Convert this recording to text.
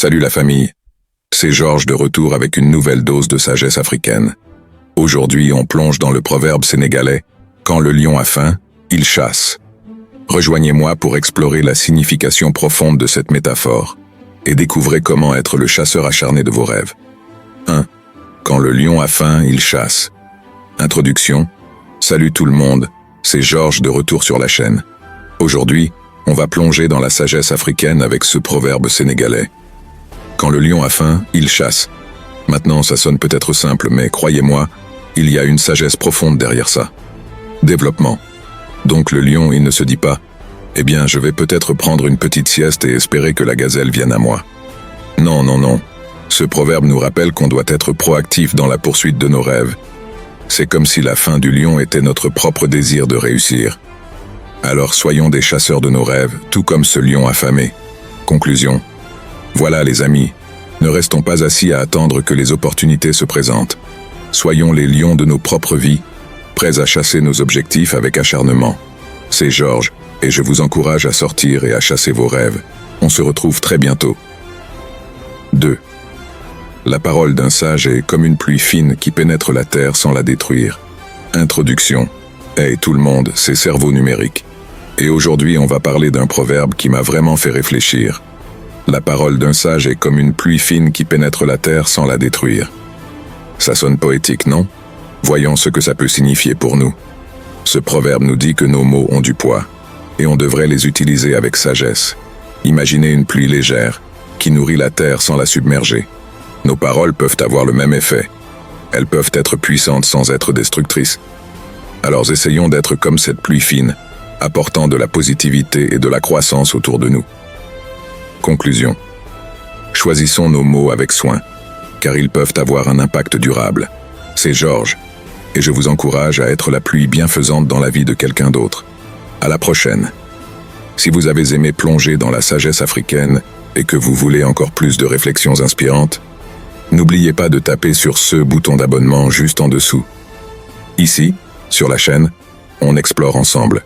Salut la famille, c'est Georges de retour avec une nouvelle dose de sagesse africaine. Aujourd'hui, on plonge dans le proverbe sénégalais « Quand le lion a faim, il chasse ». Rejoignez-moi pour explorer la signification profonde de cette métaphore et découvrez comment être le chasseur acharné de vos rêves. 1. Quand le lion a faim, il chasse. Introduction. Salut tout le monde, c'est Georges de retour sur la chaîne. Aujourd'hui, on va plonger dans la sagesse africaine avec ce proverbe sénégalais. Quand le lion a faim, il chasse. Maintenant, ça sonne peut-être simple, mais croyez-moi, il y a une sagesse profonde derrière ça. Développement. Donc le lion, il ne se dit pas « Eh bien, je vais peut-être prendre une petite sieste et espérer que la gazelle vienne à moi ». Non, non, non. Ce proverbe nous rappelle qu'on doit être proactif dans la poursuite de nos rêves. C'est comme si la faim du lion était notre propre désir de réussir. Alors soyons des chasseurs de nos rêves, tout comme ce lion affamé. Conclusion. Voilà les amis, ne restons pas assis à attendre que les opportunités se présentent. Soyons les lions de nos propres vies, prêts à chasser nos objectifs avec acharnement. C'est Georges, et je vous encourage à sortir et à chasser vos rêves. On se retrouve très bientôt. 2. La parole d'un sage est comme une pluie fine qui pénètre la terre sans la détruire. Introduction. Hey tout le monde, c'est Cerveau Numérique. Et aujourd'hui on va parler d'un proverbe qui m'a vraiment fait réfléchir. La parole d'un sage est comme une pluie fine qui pénètre la terre sans la détruire. Ça sonne poétique, non? Voyons ce que ça peut signifier pour nous. Ce proverbe nous dit que nos mots ont du poids, et on devrait les utiliser avec sagesse. Imaginez une pluie légère, qui nourrit la terre sans la submerger. Nos paroles peuvent avoir le même effet. Elles peuvent être puissantes sans être destructrices. Alors essayons d'être comme cette pluie fine, apportant de la positivité et de la croissance autour de nous. Conclusion. Choisissons nos mots avec soin, car ils peuvent avoir un impact durable. C'est Georges, et je vous encourage à être la pluie bienfaisante dans la vie de quelqu'un d'autre. À la prochaine. Si vous avez aimé plonger dans la sagesse africaine et que vous voulez encore plus de réflexions inspirantes, n'oubliez pas de taper sur ce bouton d'abonnement juste en dessous. Ici, sur la chaîne, on explore ensemble.